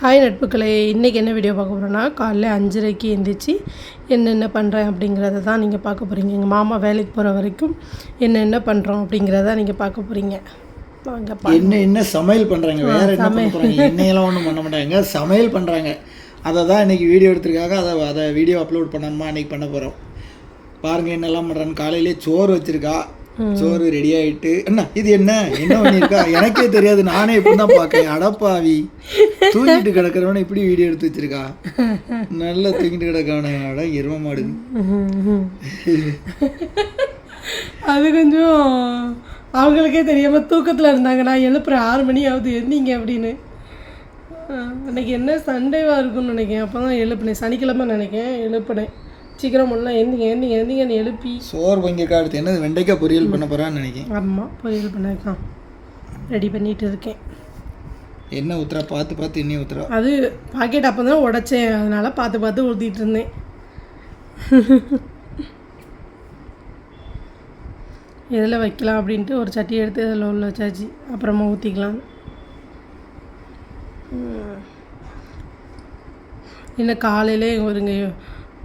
Hi நட்புக்களே, இன்றைக்கி என்ன video பார்க்க போகிறோன்னா, காலைல 5:30க்கு எழுந்திரிச்சு என்னென்ன பண்ணுறேன் அப்படிங்கிறத தான் நீங்கள் பார்க்க போகிறீங்க. எங்கள் மாமா வேலைக்கு போகிற வரைக்கும் என்னென்ன பண்ணுறோம் அப்படிங்கிறத நீங்கள் பார்க்க போகிறீங்க. வாங்க என்ன சமையல் பண்ணுறாங்க, வேறு என்ன பண்ணுறாங்க, எண்ணெயெல்லாம் ஒன்றும் பண்ண மாட்டாங்க, சமையல் பண்ணுறாங்க. அதை தான் இன்றைக்கி வீடியோ எடுத்துருக்காங்க. அதை வீடியோ அப்லோட் பண்ணணுமா இன்றைக்கி பண்ண போகிறோம். பாருங்கள் என்னெல்லாம் பண்ணுறான்னு. காலையிலே சோறு வச்சுருக்கா, சோறு ரெடி ஆகிட்டு. என்ன இது என்ன பண்ணியிருக்கா எனக்கே தெரியாது, நானே இப்படி தான் பார்க்கேன். அடப்பாவி, தூங்கிட்டு கிடக்கிறவன இப்படி வீடியோ எடுத்து வச்சிருக்கா. நல்லா தூங்கிட்டு கிடக்கவன எரும மாடு. அது கொஞ்சம் அவங்களுக்கே தெரியாமல் தூக்கத்தில் இருந்தாங்க. நான் எழுப்புறேன் 6 மணி ஆகுது எந்தீங்க அப்படின்னு. அன்றைக்கி என்ன சண்டேவாக இருக்குன்னு நினைக்கிறேன். அப்போ தான் எழுப்புனேன், சனிக்கிழமை நினைக்கிறேன். எழுப்புனேன் சீக்கிரம் முன்னெல்லாம் எந்திங்கன்னு எழுப்பி சோறு வாங்கியிருக்கா. அடுத்து என்ன வெண்டைக்காய் பொரியல் பண்ண போகிறான்னு நினைக்கிறேன். ஆமாம், பொரியல் பண்ணியிருக்கான், ரெடி பண்ணிகிட்டு இருக்கேன். என்ன ஊற்றுறா, பார்த்து எண்ணெய் ஊற்றுறா. அது பாக்கெட் அப்போ தான் உடைச்சேன், அதனால் பார்த்து ஊற்றிட்டு இருந்தேன். எதில் வைக்கலாம் அப்படின்ட்டு ஒரு சட்டி எடுத்து அதில் உள்ள வச்சாச்சு. அப்புறமா ஊற்றிக்கலாம். இன்னும் காலையிலே ஒருங்க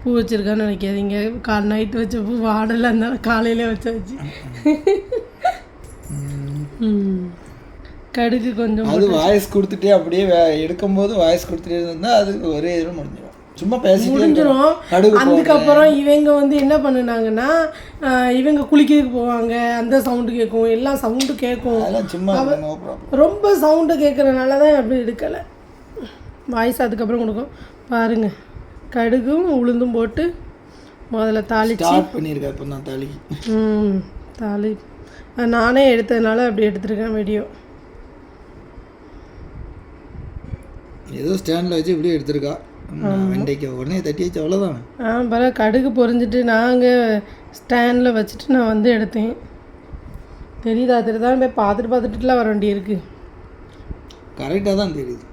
பூ வச்சுருக்கான்னு நினைக்காதீங்க. நைட்டு வச்ச பூ வாடலை, இருந்தாலும் காலையிலே வச்சாச்சு. கடுகு கொஞ்சம் அது வாய்ஸ் கொடுத்துட்டே அப்படியே எடுக்கும்போது வாய்ஸ் கொடுத்துட்டே இருந்தால் அது ஒரே இதில் முடிஞ்சிடும். சும்மா முடிஞ்சிடும். அதுக்கப்புறம் இவங்க என்ன பண்ணுனாங்கன்னா, இவங்க குளிக்கிறதுக்கு போவாங்க, அந்த சவுண்டு கேட்கும், எல்லாம் சவுண்டு கேட்கும். சும்மா ரொம்ப சவுண்டு கேட்குறதுனால தான் அப்படி எடுக்கலை. வாய்ஸ் அதுக்கப்புறம் கொடுக்கும். பாருங்கள், கடுகும் உளுந்தும் போட்டு முதல்ல தாளிச்சு பண்ணியிருக்கேன். இப்போ நான் தாளி நானே எடுத்ததுனால அப்படி எடுத்துருக்கேன் வீடியோ. ஏதோ ஸ்டாண்டில் வச்சு இப்படி எடுத்துருக்கா. வெண்டைக்காய் உடனே தட்டி வச்சு அவ்வளோதான். பரவாயில்ல, கடுகு பொரிஞ்சிட்டு நாங்கள் ஸ்டாண்டில் வச்சுட்டு நான் எடுத்தேன். தெரியுதா? தெரியுதான் போய் பார்த்துட்டுலாம் வர வேண்டி இருக்குது. கரெக்டாக தான் தெரியுது.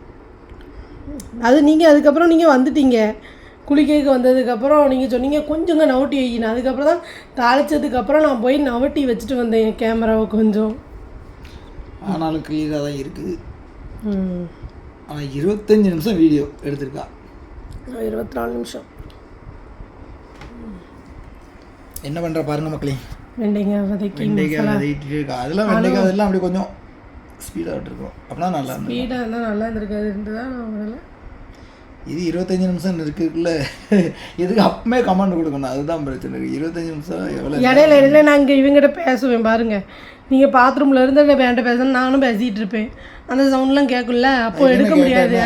அது நீங்கள் அதுக்கப்புறம் நீங்கள் வந்துட்டீங்க, குளிக்கைக்கு வந்ததுக்கப்புறம் நீங்கள் சொன்னீங்க கொஞ்சங்க நவட்டி வைக்கணும். அதுக்கப்புறம் தான் தாளித்ததுக்கப்புறம் நான் போய் நவட்டி வச்சுட்டு வந்தேன் கேமராவை கொஞ்சம். ஆனாலும் கிளியராக தான் இருக்குது. ஆனால் 25 நிமிஷம் வீடியோ எடுத்திருக்கா. 24 நிமிஷம். என்ன பண்ணுற பாருங்க மக்களே. வெண்டைக்காய் வதக்கிட்டு இருக்கா. அதெல்லாம் வெண்டைக்காய் அதெல்லாம் அப்படி கொஞ்சம் ஸ்பீடாக விட்டுருக்கோம். அப்படின்னா நல்லா இருந்தது. ஸ்பீடாக இருந்தால் நல்லா இருந்திருக்காது இருந்துதான் நான் வரல. இது 25 நிமிஷம் இருக்குல்ல, எதுக்கு அப்பமே கமெண்ட் கொடுக்கணும், அதுதான் பிரச்சனை. 25 நிமிஷம் எவ்வளோ. இடையில நான் இங்கே இவங்ககிட்ட பேசுவேன் பாருங்கள். நீங்கள் பாத்ரூமில் இருந்து வேண்ட பேசணும், நானும் பேசிகிட்டு இருப்பேன். அந்த சவுண்ட்லாம் கேட்கும்ல, அப்போ எடுக்க முடியாது.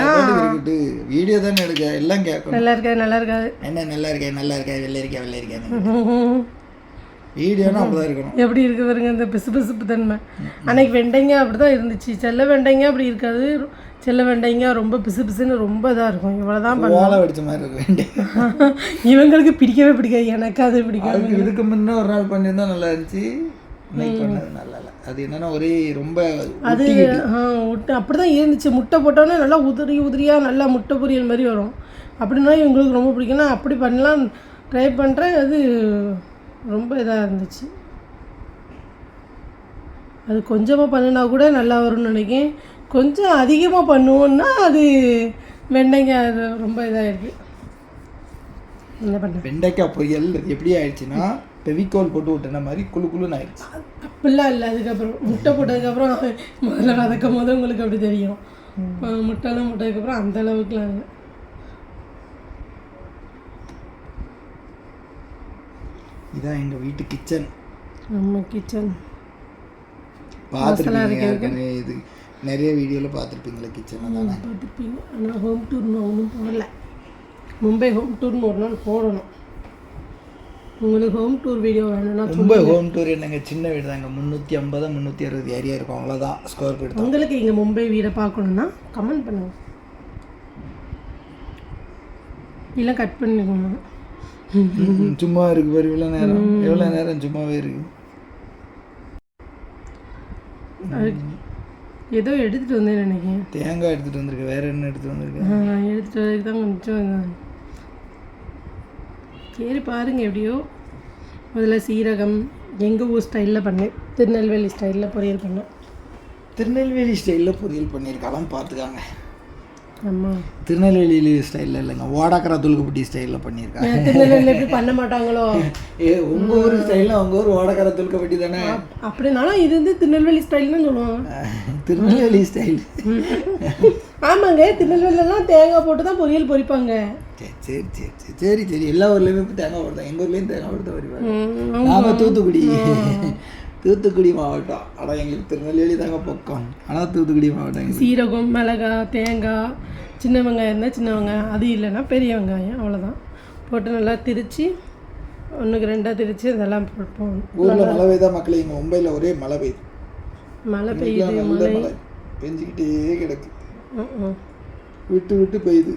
வீடியோ தானே எடுக்க, எல்லாம் கேட்கும். நல்லா இருக்காது என்ன நல்லா இருக்கேன் வெள்ளை இருக்கேன். வீடியோனா அப்படி தான் இருக்கணும். எப்படி இருக்குது பாருங்க இந்த பிசுபிசுப்பு தன்மை. அன்னைக்கு வெண்டைங்காய் அப்படி தான் இருந்துச்சு. செல்ல வெண்டைங்காய் அப்படி இருக்காது. செல்ல வெண்டைங்காய் ரொம்ப பிசுன்னு ரொம்ப இதாக இருக்கும். இவ்வளோதான் பண்ணுவோம் அடித்த மாதிரி இருக்கும் வெண்டைக்காய். இவங்களுக்கு பிடிக்கவே பிடிக்காது, எனக்கு அது பிடிக்காது. இதுக்கு முன்னே ஒரு நாள் பண்ணியிருந்தா நல்லா இருந்துச்சு, இன்னைக்கு பண்ணது நல்லா இல்லை. அது என்னன்னா ஒரே ரொம்ப அது அப்படி தான் இருந்துச்சு. முட்டை போட்டோன்னே நல்லா உதிரியாக நல்லா முட்டை பொரியல் மாதிரி வரும். அப்படின்னா இவங்களுக்கு ரொம்ப பிடிக்கும்னா அப்படி பண்ணலாம் ட்ரை பண்ணுறேன். அது ரொம்ப இதாக இருந்துச்சு. அது கொஞ்சமாக பண்ணினா கூட நல்லா வரும்னு நினைக்கிறேன். கொஞ்சம் அதிகமாக பண்ணுவோன்னா அது வெண்டைக்காய் அது ரொம்ப இதாக இருக்குது. என்ன பண்ண வெண்டைக்காய் பொரியல் எப்படி ஆயிடுச்சுன்னா பெவிக்கோல் போட்டு விட்டுன மாதிரி குழுன்னு ஆயிடுச்சு. அப்படிலாம் இல்லை. அதுக்கப்புறம் முட்டை போட்டதுக்கப்புறம் முதல்ல வதக்கும் போது உங்களுக்கு அப்படி தெரியும். முட்டைலாம் போட்டதுக்கப்புறம் அந்த அளவுக்குலாம் இல்லை. இதான் எங்கள் வீட்டு கிச்சன். நம்ம கிச்சன் பார்த்துருக்கீங்க, இது நிறைய வீடியோவில் பார்த்துருப்பீங்களா கிச்சனை தானே பார்த்துருப்பீங்க. ஆனால் ஹோம் டூர்னு ஒன்றும் போடலை. மும்பை ஹோம் டூர்னு ஒரு நாள் போடணும். உங்களுக்கு ஹோம் டூர் வீடியோ வேணும்னா மும்பை ஹோம் டூர் என்னங்க, சின்ன வீடு தாங்க, 350 360 ஏரியா இருக்கும், அவ்வளோதான் ஸ்கொயர் ஃபீட். உங்களுக்கு இங்கே மும்பை வீடை பார்க்கணுன்னா கமெண்ட் பண்ணுங்கள், இல்லை கட் பண்ணிக்கோங்க. சும்மா இருக்கு பாரு, எவ்வளோ நேரம் சும்மாவே இருக்கு. ஏதோ எடுத்துகிட்டு வந்தேன் நினைக்கிறேன். தேங்காய் எடுத்துகிட்டு வந்திருக்கேன். வேறு என்ன எடுத்துகிட்டு வந்திருக்கேன்? எடுத்துகிட்டு வரதுக்கு தான் கொஞ்சம் சரி பாருங்கள். எப்படியோ முதல்ல சீரகம் எங்கள் ஊர் ஸ்டைலில் பண்ணேன், திருநெல்வேலி ஸ்டைலில் பொரியல் பண்ணேன். திருநெல்வேலி ஸ்டைலில் பொரியல் பண்ணியிருக்காலாம் பார்த்துக்காங்க. ஆமாம், திருநெல்வேலி ஸ்டைலில் இல்லைங்க, ஓடாக்கரை துலுக்குப்பட்டி ஸ்டைலில் பண்ணியிருக்காங்க. திருநெல்வேலியில் எப்படி பண்ண மாட்டாங்களோ? உங்கள் ஊர் ஸ்டைலில் உங்கள் ஊர் ஓடாக்கரை துலுக்குப்பட்டி தானே? அப்படின்னாலும் இது வந்து திருநெல்வேலி ஸ்டைல்னு சொல்லுவாங்க. திருநெல்வேலி ஸ்டைல். ஆமாங்க, திருநெல்வேலிலாம் தேங்காய் போட்டு தான் பொரியல் பொரிப்பாங்க. சரி சரி சரி சரி சரி எல்லா ஊர்லேயுமே இப்போ தேங்காய் போட்டு தான், எங்கள் ஊர்லேயும் தேங்காய் போட்டு தான் பொரிப்பாங்க. நாங்கள் தூத்துக்குடி மாவட்டம். ஆனால் எங்களுக்கு திருநெல்வேலி தாங்க பக்கம். ஆனால் தூத்துக்குடி மாவட்டம். சீரகம், மிளகாய், தேங்காய், சின்ன வெங்காயம் இருந்தால் சின்ன வெங்காயம், அது இல்லைன்னா பெரிய வெங்காயம், அவ்வளோதான் போட்டு நல்லா திரித்து 1க்கு 2 திரித்து இதெல்லாம் போடுவோம். ஊரில் மழை பெய்தான் மக்களே. இங்கே மும்பையில் ஒரே மழை பெய்யுது. மழை பெய்யுது, மழை பெஞ்சிக்கிட்டே கிடக்கு, விட்டு விட்டு பெய்யுது.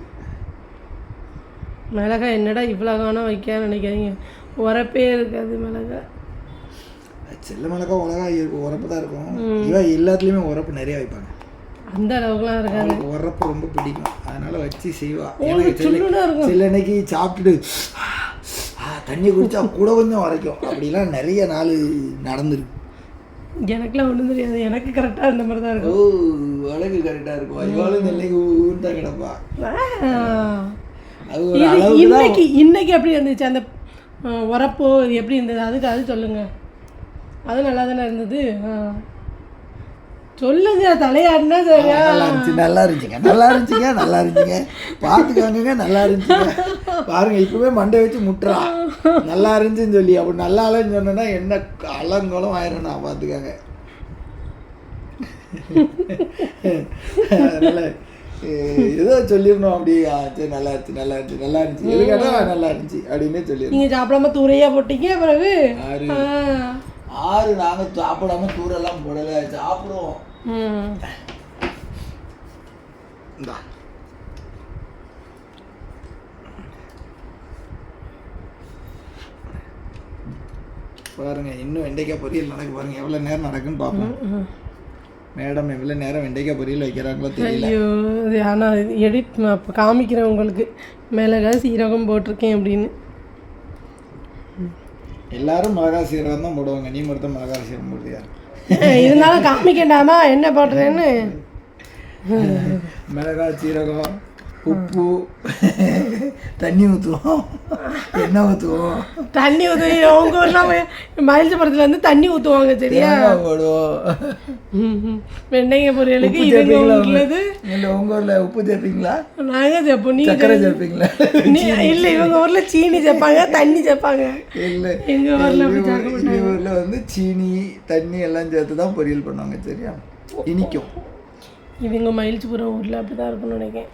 மிளகாய் என்னடா இவ்வளோ காணம் வைக்கான்னு நினைக்காதீங்க, உரப்பே இருக்காது மிளகாய். செல்ல மிளகாய் உரப்பு தான் இருக்கும். இவன் எல்லாத்துலேயுமே உரப்பு நிறையா வைப்பாங்க. அந்த அளவுக்குலாம் இருக்காது. உரப்பு ரொம்ப பிடிக்கும், அதனால வச்சு செய்வா. எனக்கு சில அன்னைக்கு சாப்பிட்டுட்டு தண்ணி குடிச்சா கூட கொஞ்சம் உரைக்கும். அப்படிலாம் நிறைய நாள் நடந்துருக்கு. எனக்குலாம் ஒன்றும் தெரியாது, எனக்கு கரெக்டாக இந்த மாதிரி தான் இருக்கும். உலகு கரெக்டாக இருக்கும். இவாளும் நெல்லைக்கு ஊர் தான் கிடப்பா. இன்னைக்கு எப்படி இருந்துச்சு அந்த உரப்போ எப்படி இருந்தது? அதுக்கு அது சொல்லுங்கள். அது நல்லா தானே இருந்தது. சொல்லுங்க, தலையாடினா சரியா? நல்லா இருந்துச்சுங்க. பார்த்துக்கோங்க, நல்லா இருந்துச்சுங்க. பாருங்க, இப்பவே மண்டை வச்சு முட்டுறா நல்லா இருந்துச்சுன்னு சொல்லி. அப்படி நல்லா இல்லைன்னு சொன்னா என்ன அலங்கோலம் ஆயிரும். நான் பார்த்துக்கோங்க. அதனால ஏதோ சொல்லிடணும். அப்படி சரி நல்லா இருந்துச்சு எதுக்காக நல்லா இருந்துச்சு அப்படின்னு சொல்லி. நீங்கள் சாப்பிடாம தூரையா போட்டீங்க. பிறகு 6 நாங்கள் சாப்பிடாம தூரெல்லாம் போடலை, சாப்பிடுவோம். பாருங்க, இன்னும் வெண்டைக்காய் பொரியல் நடக்கு. பாருங்க எவ்வளோ நேரம் நடக்குன்னு பார்ப்போம். மேடம் எவ்வளோ நேரம் வெண்டைக்காய் பொரியல் வைக்கிறாங்களோ தெரியல. ஐயோ, ஆனால் எடிட் அப்போ காமிக்கிறேன் உங்களுக்கு, மிளகாய் சீரகம் போட்டிருக்கேன் அப்படின்னு. எல்லாரும் மிளகாய் சீரகம் தான் போடுவாங்க, நீ மட்டும் மிளகாய் சீரகம் போடுறியா? இருந்தாலும் காமிக்கண்டாமா என்ன போடுறேன்னு. மிளகாய் சீரகம், உப்பு, தண்ணி ஊற்றுவோம், எண்ணெய் ஊற்றுவோம். தண்ணி ஊற்றுவோம். உங்கள் ஊர்லாம் மயில்சபுரத்தில் வந்து தண்ணி ஊற்றுவாங்க சரியா? போடுவோம். வெண்டைக்காய் பொரியலுக்கு இது உள்ளது. இல்லை உங்கள் ஊரில் உப்பு சேர்ப்பீங்களா? நாங்கள் சேர்ப்போம். நீ சக்கரை சேர்ப்பீங்களா? இல்லை, இவங்க ஊரில் சீனி சேர்ப்பாங்க, தண்ணி சேர்ப்பாங்க. இல்லை, எங்கள் ஊரில் எங்கள் ஊரில் வந்து சீனி தண்ணி எல்லாம் சேர்த்து தான் பொரியல் பண்ணுவாங்க சரியா? இனிக்கும். இவங்க மயில்சபுரம் ஊரில் அப்படி தான் இருக்கும்னு நினைக்கிறேன்.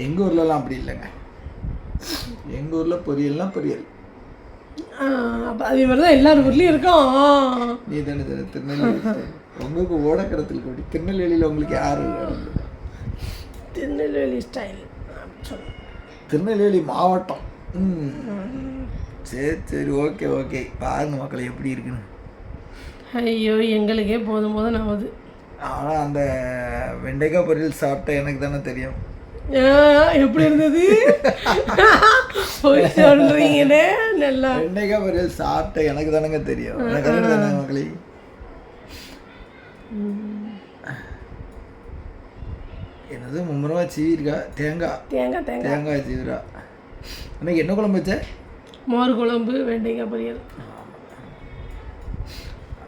எங்கள் ஊர்லலாம் அப்படி இல்லைங்க. எங்கள் ஊரில் பொரியல்னா பொரியல். அப்போ அதே மாதிரி தான் எல்லார் ஊர்லேயும் இருக்கும். நீ தானே திருநெல்வேலி. உங்களுக்கு ஓடக்கடத்தில் கூடி. திருநெல்வேலியில் உங்களுக்கு யார்? திருநெல்வேலி ஸ்டைல். திருநெல்வேலி மாவட்டம். சரி ஓகே. பாருங்க மக்களை எப்படி இருக்குன்னு. ஐயோ, எங்களுக்கே போதும் ஆகுது. ஆனால் அந்த வெண்டைக்காய் பொரியல் சாப்பிட்ட எனக்கு தானே தெரியும் எப்படி இருந்தது. சொல்றீங்களே நல்லா. வெண்டைக்காய் பொரியல் சாப்பிட்ட எனக்கு தானங்க தெரியும். தானே மக்களே. என்னது மும்முரமா சீவிருக்கா? தேங்காய் சீவிரா. அன்னைக்கு என்ன குழம்பு வச்ச? மோர் குழம்பு, வெண்டைக்காய் பொரியல்.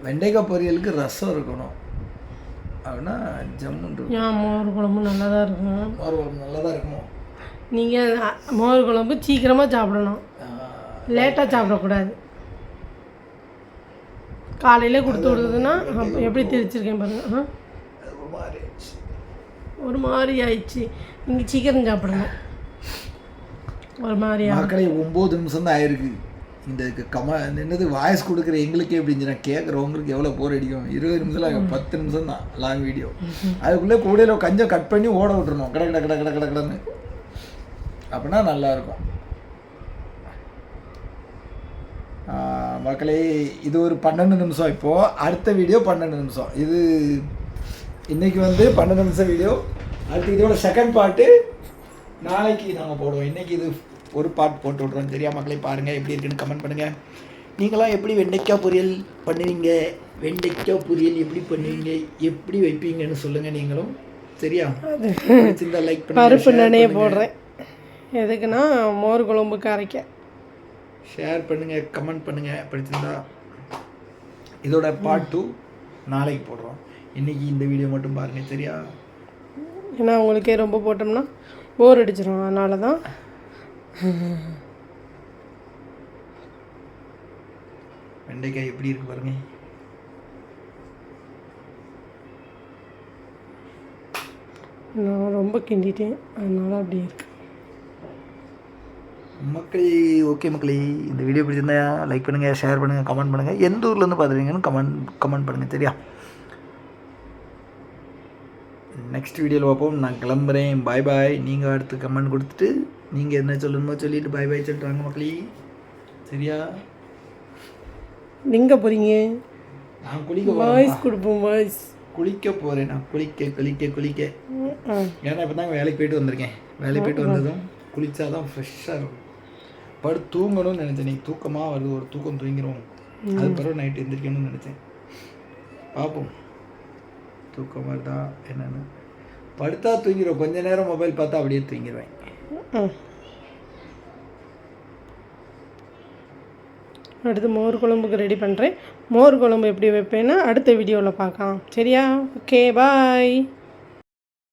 வெண்டைக்காய் பொரியலுக்கு ரசம் இருக்கணும். அப்படின்னா ஜம்முன்னு. மோர் குழம்பு நல்லா தான் இருக்கும். மோர் குழம்பு நல்லா தான் இருக்கும். நீங்கள் மோர் குழம்பு சீக்கிரமாக சாப்பிடணும், லேட்டாக சாப்பிடக்கூடாது. காலையில் கொடுத்து விடுறதுன்னா எப்படி திரிச்சிருக்கேன் பாருங்க. ஒரு மாதிரி ஆயிடுச்சு. நீங்கள் சீக்கிரம் சாப்பிடணும். ஒரு மாதிரி மக்களை 9 நிமிஷம் தான் ஆயிருக்கு. இந்த என்னது வாய்ஸ் கொடுக்குற எங்களுக்கே எப்படின்னு நான் கேட்குறவங்களுக்கு எவ்வளோ போர் அடிக்கும். 20 நிமிஷம் 10 நிமிஷம் தான் லாங் வீடியோ. அதுக்குள்ளே கூடையில் கொஞ்சம் கட் பண்ணி ஓட விட்டுருணும் கடன்னு. அப்படின்னா நல்லாயிருக்கும். மக்களே, இது ஒரு 12 நிமிஷம். இப்போது அடுத்த வீடியோ 12 நிமிஷம். இது இன்றைக்கி வந்து 12 நிமிஷம் வீடியோ. அடுத்து இதோட செகண்ட் பார்ட்டு நாளைக்கு நாங்கள் போடுவோம். இன்றைக்கி இது ஒரு பார்ட் போட்டு விட்றோம் சரியா? மக்களே பாருங்கள் எப்படி இருக்குன்னு கமெண்ட் பண்ணுங்கள். நீங்களாம் எப்படி வெண்டைக்காய் பொரியல் பண்ணுவீங்க? வெண்டைக்காய் பொரியல் எப்படி பண்ணுவீங்க? எப்படி வைப்பீங்கன்னு சொல்லுங்கள் நீங்களும் சரியா? அது பிடிச்சிருந்தா லைக் பண்ணுங்க, பருப்பு நனைய போடுறேன். எதுக்குன்னா மோர் குழம்புக்கு அரைக்க. ஷேர் பண்ணுங்க, கமெண்ட் பண்ணுங்க. பிடிச்சிருந்தா இதோட பார்ட் 2 நாளைக்கு போடுறோம். இன்னைக்கு இந்த வீடியோ மட்டும் பாருங்க, சரியா? ஏன்னா உங்களுக்கே ரொம்ப போட்டோம்னா போர் அடிச்சிடும், அதனால தான். வெண்டைக்காய் எப்படி இருக்கு பாருங்க. நான் ரொம்ப கிண்டிட்டேன், அதனால அப்படி இருக்கு. மக்களே, ஓகே மக்களே, இந்த வீடியோ பிடிச்சிருந்தா லைக் பண்ணுங்கள், ஷேர் பண்ணுங்கள், கமெண்ட் பண்ணுங்கள். எந்த ஊர்லேருந்து பார்த்துருக்கீங்கன்னு கமெண்ட் பண்ணுங்கள், சரியா? நெக்ஸ்ட் வீடியோவில் பார்ப்போம். நான் கிளம்புறேன். பாய் பாய். நீங்கள் அடுத்து கமெண்ட் கொடுத்துட்டு நீங்கள் என்ன சொல்லணுமோ சொல்லிவிட்டு பாய் பாய் சொல்லிட்டு வாங்க மக்களே, சரியா? நீங்கள் போகிறீங்க? நான் குளிக்க வாய்ஸ் கொடுப்போம், வாய்ஸ் குளிக்க போகிறேன். நான் குளிக்க ஏன்னா இப்போ தாங்க வேலைக்கு போயிட்டு வந்திருக்கேன். வேலைக்கு போயிட்டு வந்ததும் குளித்தா தான் ஃப்ரெஷ்ஷாக இருக்கும். படுத்து தூங்கணும்னு நினச்சேன். நீ தூக்கமாக வருது, ஒரு தூக்கம் தூங்கிடுவோம். அது பிறகு நைட்டு எந்திரிக்கணும்னு நினச்சேன். பார்ப்போம் தூக்கம் வருதா என்னென்னு. படுத்தா தூங்கிடுவோம். கொஞ்ச நேரம் மொபைல் பார்த்தா அப்படியே தூங்கிடுவேன். அடுத்து மோர் குழம்புக்கு ரெடி பண்ணுறேன். மோர் குழம்பு எப்படி வைப்பேன்னா அடுத்த வீடியோவில் பார்க்கலாம், சரியா? ஓகே, பாய்.